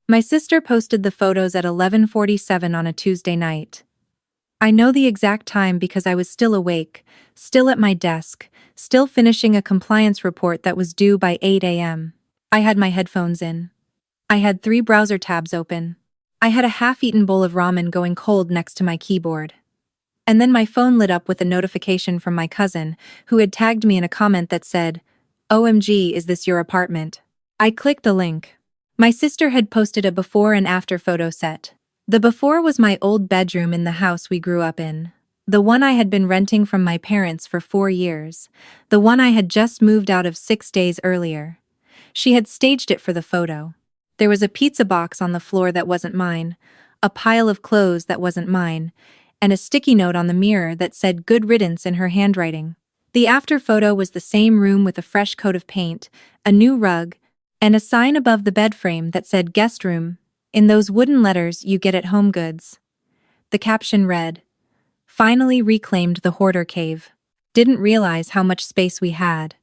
My sister posted the photos at 11:47 on a Tuesday night. I know the exact time because I was still awake, still at my desk, still finishing a compliance report that was due by 8 a.m. I had my headphones in. I had 3 browser tabs open. I had a half-eaten bowl of ramen going cold next to my keyboard. And then my phone lit up with a notification from my cousin, who had tagged me in a comment that said, "OMG, is this your apartment?" I clicked the link. My sister had posted a before and after photo set. The before was my old bedroom in the house we grew up in. The one I had been renting from my parents for 4 years. The one I had just moved out of 6 days earlier. She had staged it for the photo. There was a pizza box on the floor that wasn't mine, a pile of clothes that wasn't mine, and a sticky note on the mirror that said "Good Riddance" in her handwriting. The after photo was the same room with a fresh coat of paint, a new rug, and a sign above the bed frame that said "Guest Room," in those wooden letters you get at Home Goods. The caption read, "Finally reclaimed the hoarder cave. Didn't realize how much space we had,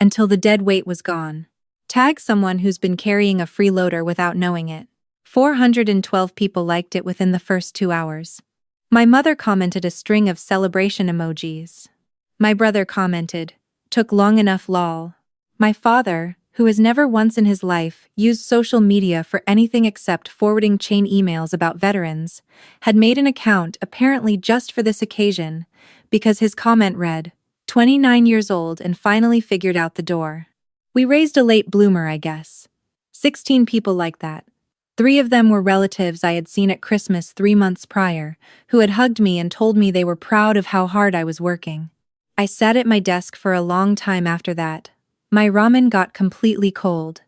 until the dead weight was gone. Tag someone who's been carrying a freeloader without knowing it." 412 people liked it within the first 2 hours. My mother commented a string of celebration emojis. My brother commented, "Took long enough lol." My father, who has never once in his life used social media for anything except forwarding chain emails about veterans, had made an account apparently just for this occasion, because his comment read, "29 years old and finally figured out the door." We raised a late bloomer, I guess. 16 people like that. 3 of them were relatives I had seen at Christmas 3 months prior, who had hugged me and told me they were proud of how hard I was working. I sat at my desk for a long time after that. My ramen got completely cold.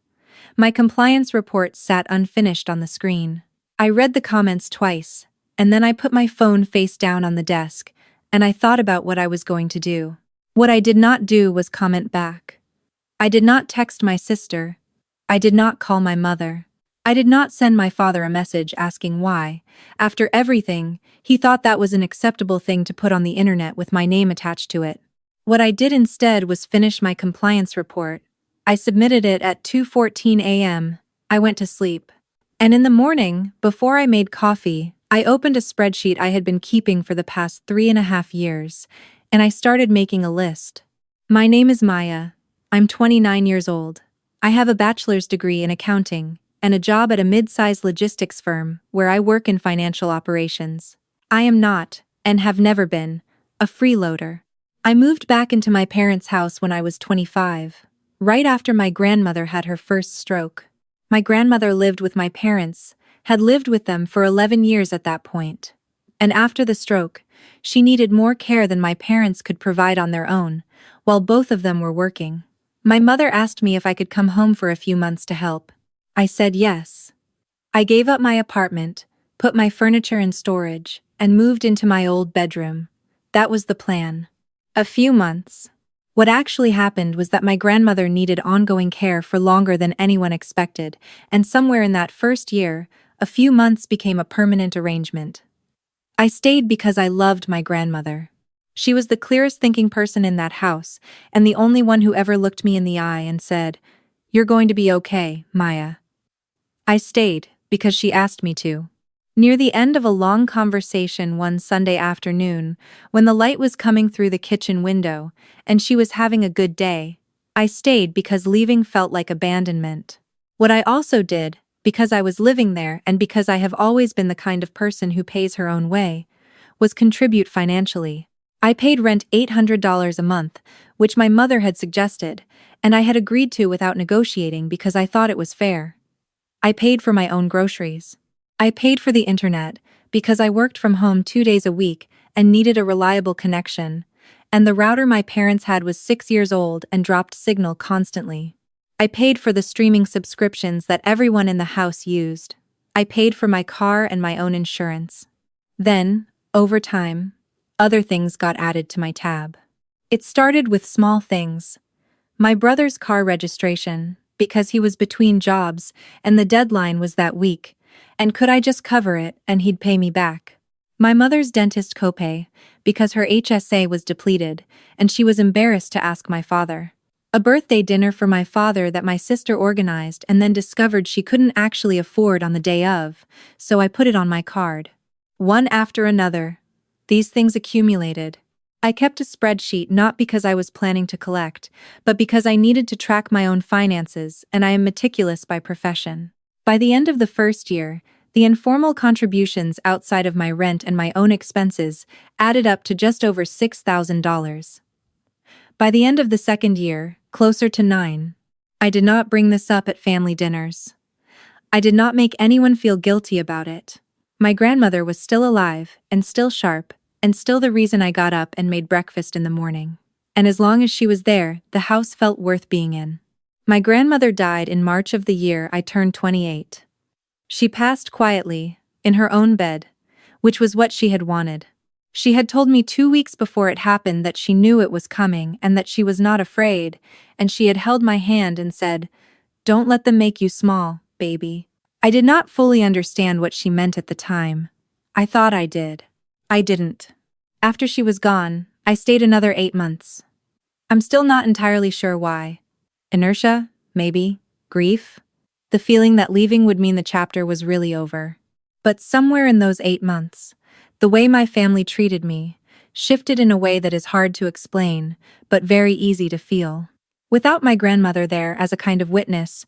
My compliance report sat unfinished on the screen. I read the comments twice, and then I put my phone face down on the desk, and I thought about what I was going to do. What I did not do was comment back. I did not text my sister. I did not call my mother. I did not send my father a message asking why. After everything, he thought that was an acceptable thing to put on the internet with my name attached to it. What I did instead was finish my compliance report. I submitted it at 2:14 a.m. I went to sleep. And in the morning, before I made coffee, I opened a spreadsheet I had been keeping for the past 3.5 years, and I started making a list. My name is Maya. I'm 29 years old. I have a bachelor's degree in accounting and a job at a mid-sized logistics firm where I work in financial operations. I am not, and have never been, a freeloader. I moved back into my parents' house when I was 25, right after my grandmother had her first stroke. My grandmother lived with my parents, had lived with them for 11 years at that point. And after the stroke, she needed more care than my parents could provide on their own, while both of them were working. My mother asked me if I could come home for a few months to help. I said yes. I gave up my apartment, put my furniture in storage, and moved into my old bedroom. That was the plan. A few months. What actually happened was that my grandmother needed ongoing care for longer than anyone expected, and somewhere in that first year, a few months became a permanent arrangement. I stayed because I loved my grandmother. She was the clearest thinking person in that house, and the only one who ever looked me in the eye and said, "You're going to be okay, Maya." I stayed because she asked me to. Near the end of a long conversation one Sunday afternoon, when the light was coming through the kitchen window, and she was having a good day, I stayed because leaving felt like abandonment. What I also did, because I was living there and because I have always been the kind of person who pays her own way, was contribute financially. I paid rent $800 a month, which my mother had suggested, and I had agreed to without negotiating because I thought it was fair. I paid for my own groceries. I paid for the internet because I worked from home 2 days a week and needed a reliable connection, and the router my parents had was 6 years old and dropped signal constantly. I paid for the streaming subscriptions that everyone in the house used. I paid for my car and my own insurance. Then, over time, other things got added to my tab. It started with small things. My brother's car registration, because he was between jobs and the deadline was that week, and could I just cover it and he'd pay me back. My mother's dentist copay, because her HSA was depleted, and she was embarrassed to ask my father. A birthday dinner for my father that my sister organized and then discovered she couldn't actually afford on the day of, so I put it on my card. One after another. These things accumulated. I kept a spreadsheet not because I was planning to collect, but because I needed to track my own finances, and I am meticulous by profession. By the end of the first year, the informal contributions outside of my rent and my own expenses added up to just over $6,000. By the end of the second year, closer to 9. I did not bring this up at family dinners. I did not make anyone feel guilty about it. My grandmother was still alive, and still sharp, and still the reason I got up and made breakfast in the morning. And as long as she was there, the house felt worth being in. My grandmother died in March of the year I turned 28. She passed quietly, in her own bed, which was what she had wanted. She had told me 2 weeks before it happened that she knew it was coming and that she was not afraid, and she had held my hand and said, "Don't let them make you small, baby." I did not fully understand what she meant at the time. I thought I did. I didn't. After she was gone, I stayed another 8 months. I'm still not entirely sure why. Inertia, maybe, grief. The feeling that leaving would mean the chapter was really over. But somewhere in those 8 months, the way my family treated me shifted in a way that is hard to explain, but very easy to feel. Without my grandmother there as a kind of witness,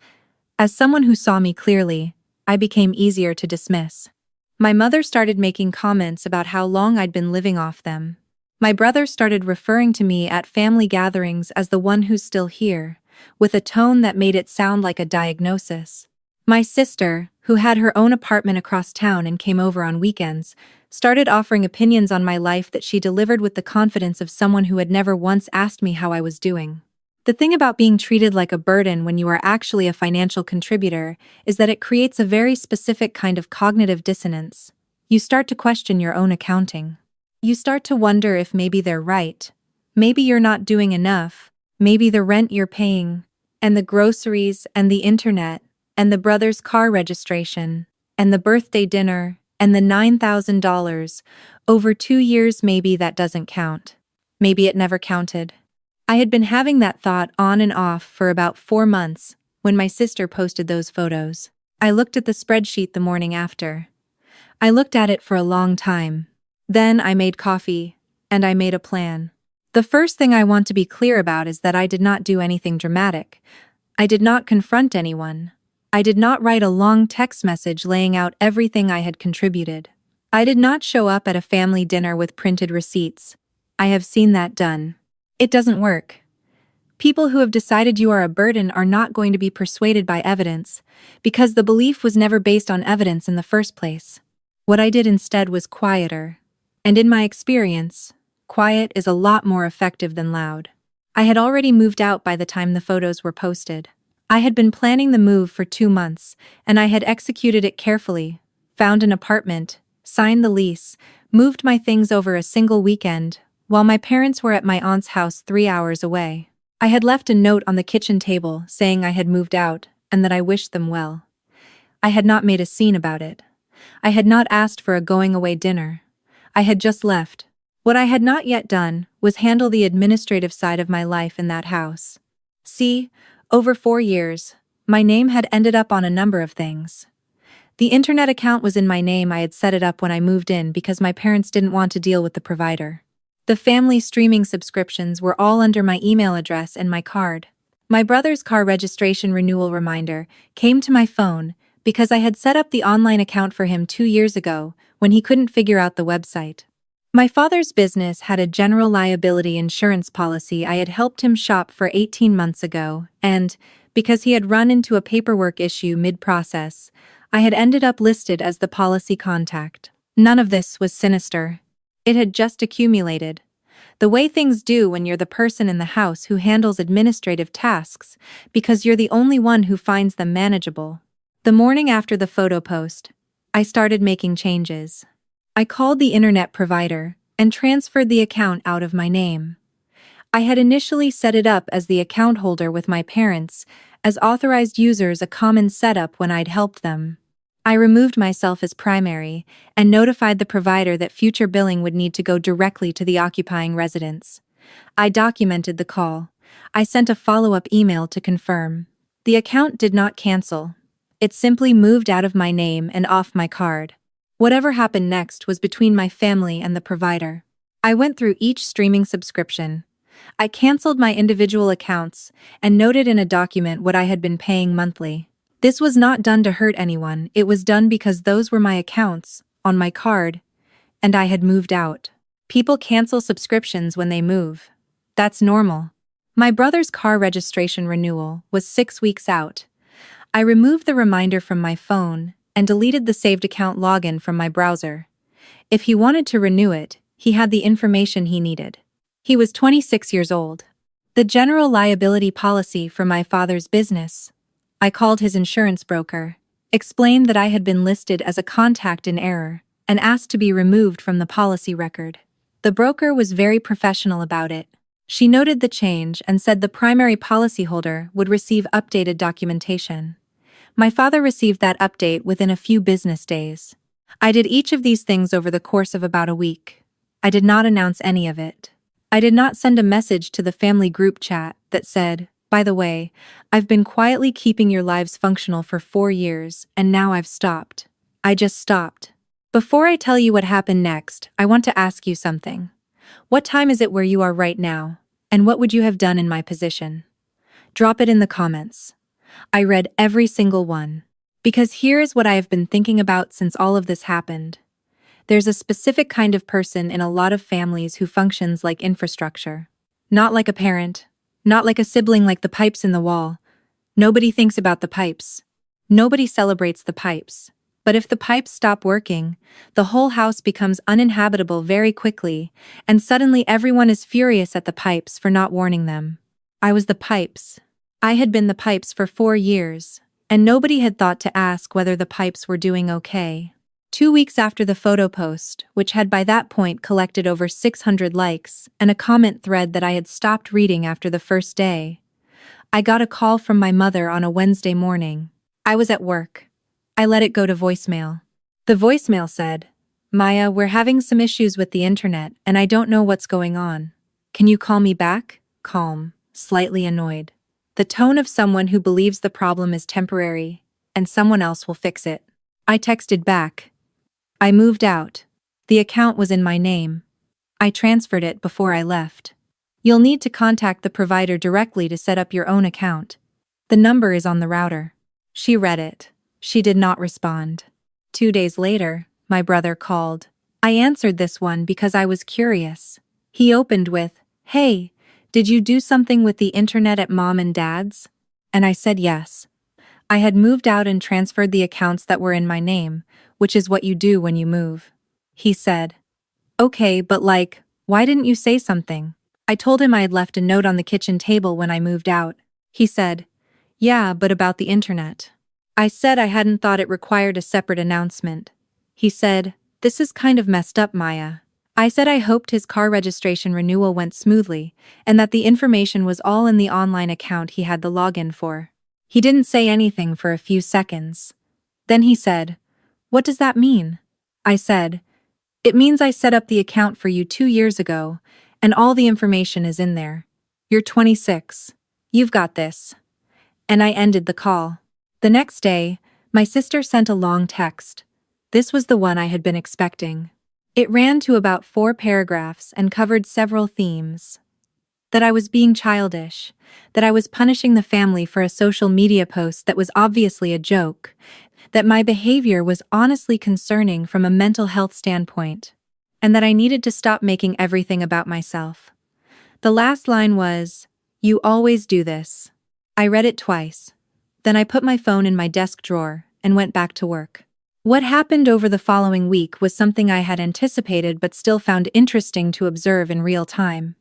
as someone who saw me clearly, I became easier to dismiss. My mother started making comments about how long I'd been living off them. My brother started referring to me at family gatherings as the one who's still here, with a tone that made it sound like a diagnosis. My sister, who had her own apartment across town and came over on weekends, started offering opinions on my life that she delivered with the confidence of someone who had never once asked me how I was doing. The thing about being treated like a burden when you are actually a financial contributor is that it creates a very specific kind of cognitive dissonance. You start to question your own accounting. You start to wonder if maybe they're right. Maybe you're not doing enough. Maybe the rent you're paying, and the groceries, and the internet, and the brother's car registration, and the birthday dinner, and the $9,000, over 2 years maybe that doesn't count. Maybe it never counted. I had been having that thought on and off for about 4 months when my sister posted those photos. I looked at the spreadsheet the morning after. I looked at it for a long time. Then I made coffee, and I made a plan. The first thing I want to be clear about is that I did not do anything dramatic. I did not confront anyone. I did not write a long text message laying out everything I had contributed. I did not show up at a family dinner with printed receipts. I have seen that done. It doesn't work. People who have decided you are a burden are not going to be persuaded by evidence, because the belief was never based on evidence in the first place. What I did instead was quieter. And in my experience, quiet is a lot more effective than loud. I had already moved out by the time the photos were posted. I had been planning the move for 2 months, and I had executed it carefully, found an apartment, signed the lease, moved my things over a single weekend, while my parents were at my aunt's house 3 hours away. I had left a note on the kitchen table saying I had moved out and that I wished them well. I had not made a scene about it. I had not asked for a going-away dinner. I had just left. What I had not yet done was handle the administrative side of my life in that house. See, over 4 years, my name had ended up on a number of things. The internet account was in my name. I had set it up when I moved in because my parents didn't want to deal with the provider. The family streaming subscriptions were all under my email address and my card. My brother's car registration renewal reminder came to my phone because I had set up the online account for him 2 years ago when he couldn't figure out the website. My father's business had a general liability insurance policy I had helped him shop for 18 months ago, and, because he had run into a paperwork issue mid-process, I had ended up listed as the policy contact. None of this was sinister. It had just accumulated. The way things do when you're the person in the house who handles administrative tasks, because you're the only one who finds them manageable. The morning after the photo post, I started making changes. I called the internet provider and transferred the account out of my name. I had initially set it up as the account holder with my parents, as authorized users, a common setup when I'd helped them. I removed myself as primary and notified the provider that future billing would need to go directly to the occupying residents. I documented the call, I sent a follow-up email to confirm. The account did not cancel. It simply moved out of my name and off my card. Whatever happened next was between my family and the provider. I went through each streaming subscription. I canceled my individual accounts and noted in a document what I had been paying monthly. This was not done to hurt anyone, it was done because those were my accounts, on my card, and I had moved out. People cancel subscriptions when they move. That's normal. My brother's car registration renewal was 6 weeks out. I removed the reminder from my phone and deleted the saved account login from my browser. If he wanted to renew it, he had the information he needed. He was 26 years old. The general liability policy for my father's business. I called his insurance broker, explained that I had been listed as a contact in error, and asked to be removed from the policy record. The broker was very professional about it. She noted the change and said the primary policyholder would receive updated documentation. My father received that update within a few business days. I did each of these things over the course of about a week. I did not announce any of it. I did not send a message to the family group chat that said, "By the way, I've been quietly keeping your lives functional for 4 years, and now I've stopped." I just stopped. Before I tell you what happened next, I want to ask you something. What time is it where you are right now? And what would you have done in my position? Drop it in the comments. I read every single one. Because here is what I have been thinking about since all of this happened. There's a specific kind of person in a lot of families who functions like infrastructure. Not like a parent. Not like a sibling like the pipes in the wall. Nobody thinks about the pipes. Nobody celebrates the pipes. But if the pipes stop working, the whole house becomes uninhabitable very quickly, and suddenly everyone is furious at the pipes for not warning them. I was the pipes. I had been the pipes for 4 years, and nobody had thought to ask whether the pipes were doing okay. 2 weeks after the photo post, which had by that point collected over 600 likes, and a comment thread that I had stopped reading after the first day, I got a call from my mother on a Wednesday morning. I was at work. I let it go to voicemail. The voicemail said, "Maya, we're having some issues with the internet, and I don't know what's going on. Can you call me back?" Calm, slightly annoyed. The tone of someone who believes the problem is temporary, and someone else will fix it. I texted back. I moved out. The account was in my name. I transferred it before I left. You'll need to contact the provider directly to set up your own account. The number is on the router. She read it. She did not respond. 2 days later, my brother called. I answered this one because I was curious. He opened with, "Hey, did you do something with the internet at mom and dad's?" And I said yes. I had moved out and transferred the accounts that were in my name, which is what you do when you move. He said, "Okay, but why didn't you say something?" I told him I had left a note on the kitchen table when I moved out. He said, "Yeah, but about the internet." I said I hadn't thought it required a separate announcement. He said, "This is kind of messed up, Maya." I said I hoped his car registration renewal went smoothly, and that the information was all in the online account he had the login for. He didn't say anything for a few seconds. Then he said, "What does that mean?" I said, "It means I set up the account for you 2 years ago, and all the information is in there. You're 26. You've got this." And I ended the call. The next day, my sister sent a long text. This was the one I had been expecting. It ran to about 4 paragraphs and covered several themes. That I was being childish, that I was punishing the family for a social media post that was obviously a joke, that my behavior was honestly concerning from a mental health standpoint, and that I needed to stop making everything about myself. The last line was, "You always do this." I read it twice. Then I put my phone in my desk drawer and went back to work. What happened over the following week was something I had anticipated but still found interesting to observe in real time.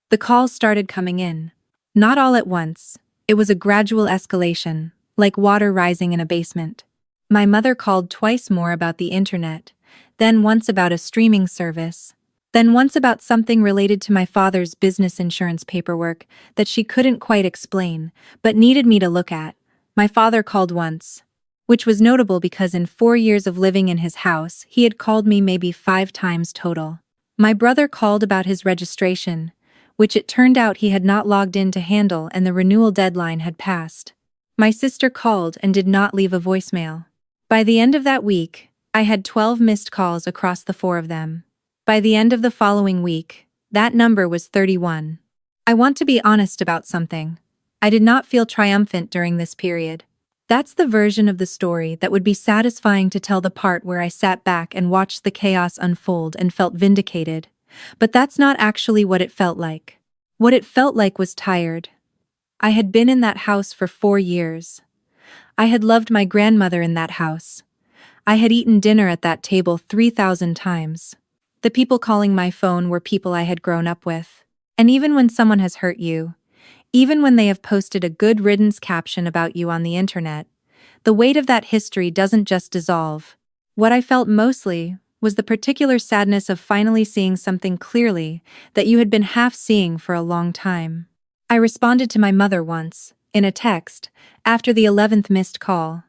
The calls started coming in. Not all at once. It was a gradual escalation, like water rising in a basement. My mother called twice more about the internet, then once about a streaming service, then once about something related to my father's business insurance paperwork that she couldn't quite explain, but needed me to look at. My father called once, which was notable because in 4 years of living in his house, he had called me maybe 5 times total. My brother called about his registration, which it turned out he had not logged in to handle and the renewal deadline had passed. My sister called and did not leave a voicemail. By the end of that week, I had 12 missed calls across the 4 of them. By the end of the following week, that number was 31. I want to be honest about something. I did not feel triumphant during this period. That's the version of the story that would be satisfying to tell, the part where I sat back and watched the chaos unfold and felt vindicated. But that's not actually what it felt like. What it felt like was tired. I had been in that house for 4 years. I had loved my grandmother in that house. I had eaten dinner at that table 3,000 times. The people calling my phone were people I had grown up with. And even when someone has hurt you, even when they have posted a good riddance caption about you on the internet, the weight of that history doesn't just dissolve. What I felt mostly was the particular sadness of finally seeing something clearly that you had been half seeing for a long time. I responded to my mother once, in a text, after the 11th missed call.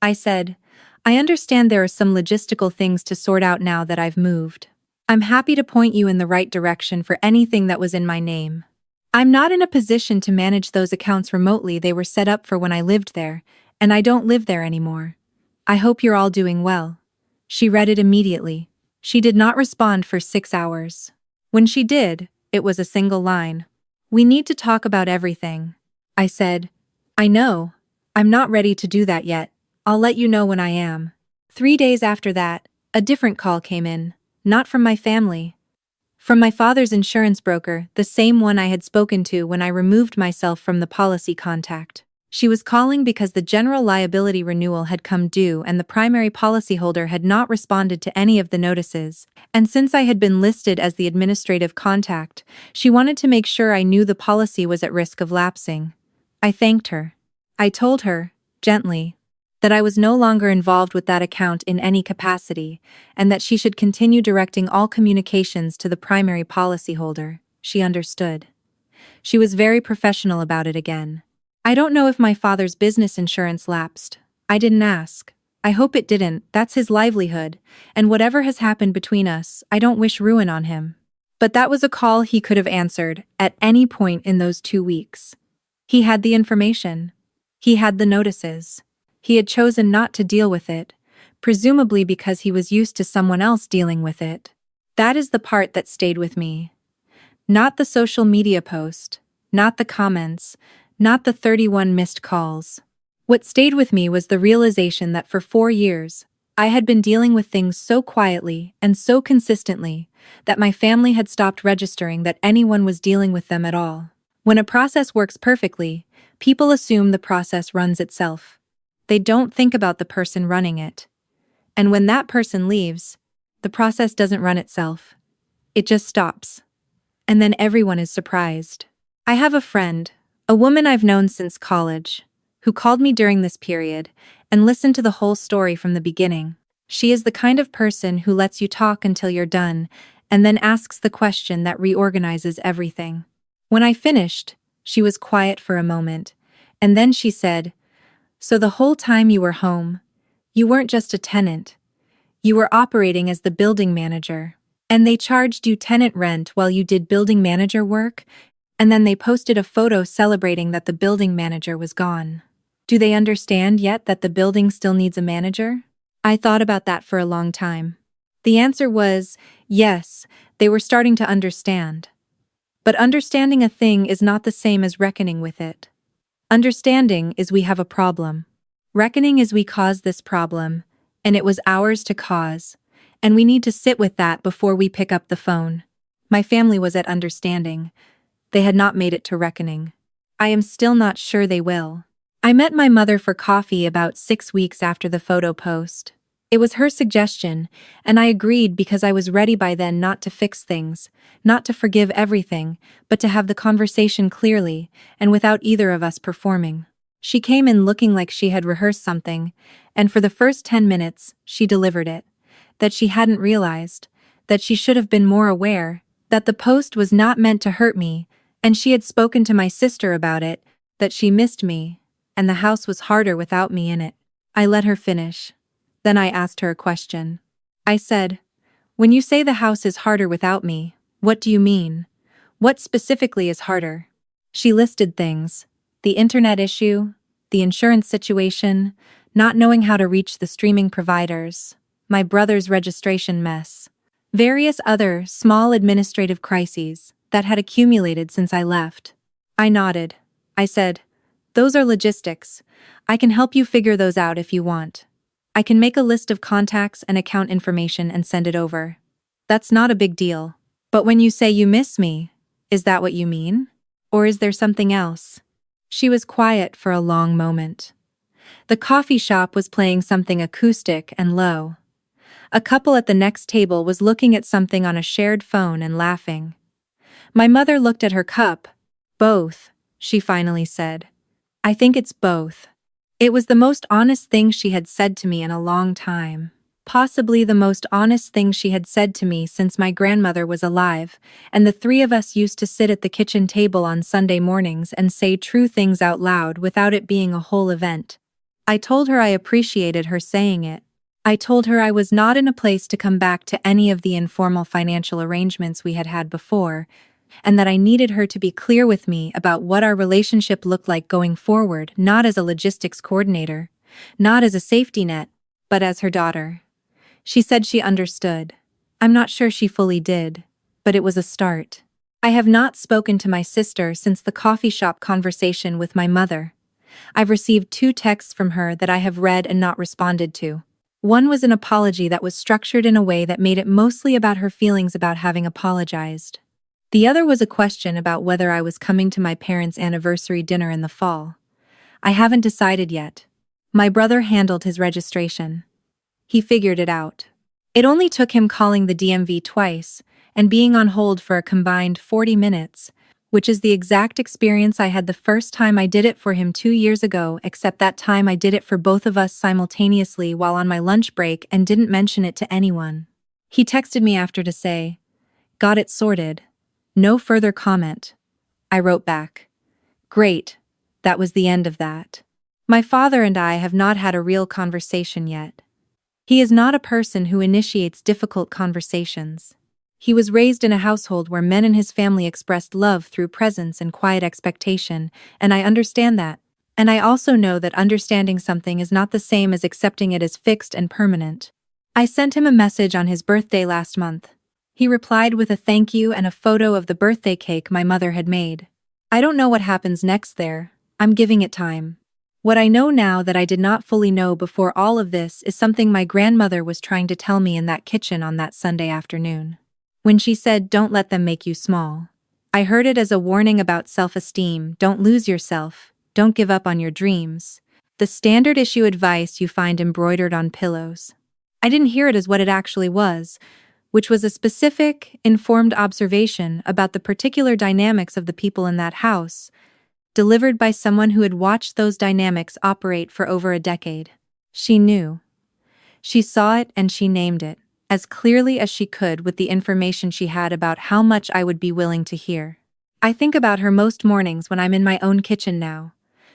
I said, "I understand there are some logistical things to sort out now that I've moved. I'm happy to point you in the right direction for anything that was in my name. I'm not in a position to manage those accounts remotely. They were set up for when I lived there, and I don't live there anymore. I hope you're all doing well." She read it immediately. She did not respond for 6 hours. When she did, it was a single line. "We need to talk about everything." I said, "I know. I'm not ready to do that yet. I'll let you know when I am." 3 days after that, a different call came in, not from my family. From my father's insurance broker, the same one I had spoken to when I removed myself from the policy contact. She was calling because the general liability renewal had come due and the primary policyholder had not responded to any of the notices, and since I had been listed as the administrative contact, she wanted to make sure I knew the policy was at risk of lapsing. I thanked her. I told her, gently, that I was no longer involved with that account in any capacity, and that she should continue directing all communications to the primary policyholder. She understood. She was very professional about it again. I don't know if my father's business insurance lapsed. I didn't ask. I hope it didn't. That's his livelihood, and whatever has happened between us, I don't wish ruin on him. But that was a call he could have answered at any point in those 2 weeks. He had the information. He had the notices. He had chosen not to deal with it, presumably because he was used to someone else dealing with it. That is the part that stayed with me. Not the social media post, not the comments, not the 31 missed calls. What stayed with me was the realization that for 4 years, I had been dealing with things so quietly and so consistently that my family had stopped registering that anyone was dealing with them at all. When a process works perfectly, people assume the process runs itself. They don't think about the person running it. And when that person leaves, the process doesn't run itself. It just stops. And then everyone is surprised. I have a friend, a woman I've known since college, who called me during this period and listened to the whole story from the beginning. She is the kind of person who lets you talk until you're done and then asks the question that reorganizes everything. When I finished, she was quiet for a moment, and then she said, "So the whole time you were home, you weren't just a tenant. You were operating as the building manager. And they charged you tenant rent while you did building manager work, and then they posted a photo celebrating that the building manager was gone. Do they understand yet that the building still needs a manager?" I thought about that for a long time. The answer was, yes, they were starting to understand. But understanding a thing is not the same as reckoning with it. Understanding is we have a problem. Reckoning is we caused this problem, and it was ours to cause, and we need to sit with that before we pick up the phone. My family was at understanding. They had not made it to reckoning. I am still not sure they will. I met my mother for coffee about 6 weeks after the photo post. It was her suggestion, and I agreed because I was ready by then not to fix things, not to forgive everything, but to have the conversation clearly, and without either of us performing. She came in looking like she had rehearsed something, and for the first 10 minutes, she delivered it. That she hadn't realized, that she should have been more aware, that the post was not meant to hurt me, and she had spoken to my sister about it, that she missed me, and the house was harder without me in it. I let her finish. Then I asked her a question. I said, "When you say the house is harder without me, what do you mean? What specifically is harder? She listed things: the internet issue, the insurance situation, not knowing how to reach the streaming providers, my brother's registration mess, various other small administrative crises that had accumulated since I left. I nodded. I said, "Those are logistics. I can help you figure those out if you want. I can make a list of contacts and account information and send it over. That's not a big deal. But when you say you miss me, is that what you mean? Or is there something else?" She was quiet for a long moment. The coffee shop was playing something acoustic and low. A couple at the next table was looking at something on a shared phone and laughing. My mother looked at her cup. "Both," she finally said. "I think it's both." It was the most honest thing she had said to me in a long time. Possibly the most honest thing she had said to me since my grandmother was alive, and the three of us used to sit at the kitchen table on Sunday mornings and say true things out loud without it being a whole event. I told her I appreciated her saying it. I told her I was not in a place to come back to any of the informal financial arrangements we had had before, and that I needed her to be clear with me about what our relationship looked like going forward, not as a logistics coordinator, not as a safety net, but as her daughter. She said she understood. I'm not sure she fully did, but it was a start. I have not spoken to my sister since the coffee shop conversation with my mother. I've received 2 texts from her that I have read and not responded to. One was an apology that was structured in a way that made it mostly about her feelings about having apologized. The other was a question about whether I was coming to my parents' anniversary dinner in the fall. I haven't decided yet. My brother handled his registration. He figured it out. It only took him calling the DMV twice and being on hold for a combined 40 minutes, which is the exact experience I had the first time I did it for him 2 years ago, except that time I did it for both of us simultaneously while on my lunch break and didn't mention it to anyone. He texted me after to say, "Got it sorted. No further comment." I wrote back, "Great." That was the end of that. My father and I have not had a real conversation yet. He is not a person who initiates difficult conversations. He was raised in a household where men in his family expressed love through presence and quiet expectation, and I understand that. And I also know that understanding something is not the same as accepting it as fixed and permanent. I sent him a message on his birthday last month. He replied with a thank you and a photo of the birthday cake my mother had made. I don't know what happens next there. I'm giving it time. What I know now that I did not fully know before all of this is something my grandmother was trying to tell me in that kitchen on that Sunday afternoon. When she said, "Don't let them make you small," I heard it as a warning about self-esteem. Don't lose yourself. Don't give up on your dreams. The standard issue advice you find embroidered on pillows. I didn't hear it as what it actually was, which was a specific, informed observation about the particular dynamics of the people in that house, delivered by someone who had watched those dynamics operate for over a decade. She knew. She saw it and she named it, as clearly as she could with the information she had about how much I would be willing to hear. I think about her most mornings when I'm in my own kitchen now.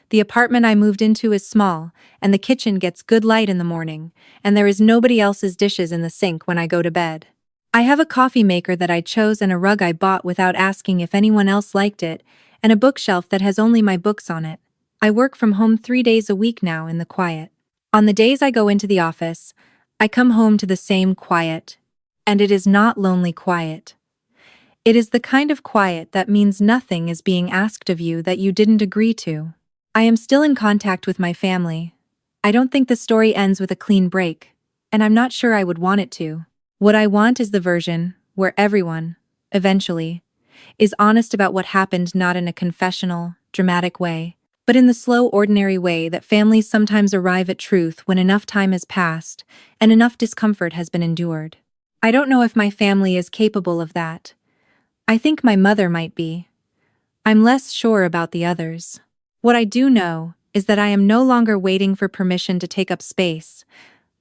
The apartment I moved into is small, and the kitchen gets good light in the morning, and there is nobody else's dishes in the sink when I go to bed. I have a coffee maker that I chose and a rug I bought without asking if anyone else liked it, and a bookshelf that has only my books on it. I work from home 3 days a week now in the quiet. On the days I go into the office, I come home to the same quiet. And it is not lonely quiet. It is the kind of quiet that means nothing is being asked of you that you didn't agree to. I am still in contact with my family. I don't think the story ends with a clean break, and I'm not sure I would want it to. What I want is the version where everyone, eventually, is honest about what happened, not in a confessional, dramatic way, but in the slow, ordinary way that families sometimes arrive at truth when enough time has passed and enough discomfort has been endured. I don't know if my family is capable of that. I think my mother might be. I'm less sure about the others. What I do know is that I am no longer waiting for permission to take up space.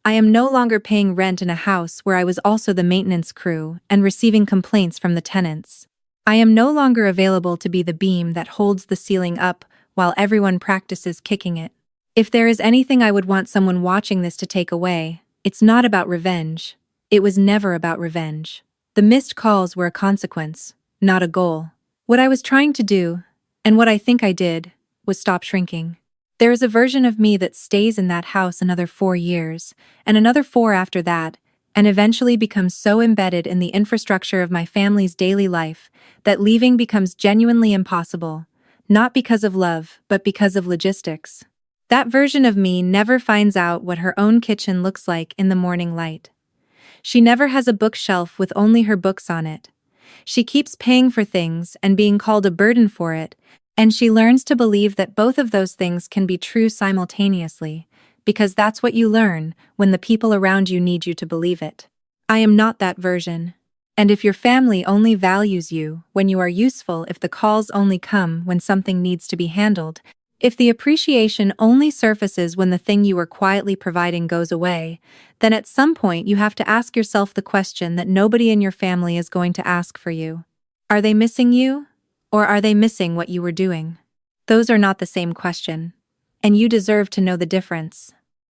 I am no longer paying rent in a house where I was also the maintenance crew and receiving complaints from the tenants. I am no longer available to be the beam that holds the ceiling up while everyone practices kicking it. If there is anything I would want someone watching this to take away, it's not about revenge. It was never about revenge. The missed calls were a consequence, not a goal. What I was trying to do, and what I think I did, was stop shrinking. There is a version of me that stays in that house another 4 years, and another 4 after that, and eventually becomes so embedded in the infrastructure of my family's daily life that leaving becomes genuinely impossible, not because of love, but because of logistics. That version of me never finds out what her own kitchen looks like in the morning light. She never has a bookshelf with only her books on it. She keeps paying for things and being called a burden for it, and she learns to believe that both of those things can be true simultaneously, because that's what you learn when the people around you need you to believe it. I am not that version. And if your family only values you when you are useful, if the calls only come when something needs to be handled, if the appreciation only surfaces when the thing you are quietly providing goes away, then at some point you have to ask yourself the question that nobody in your family is going to ask for you. Are they missing you? Or are they missing what you were doing? Those are not the same question. And you deserve to know the difference.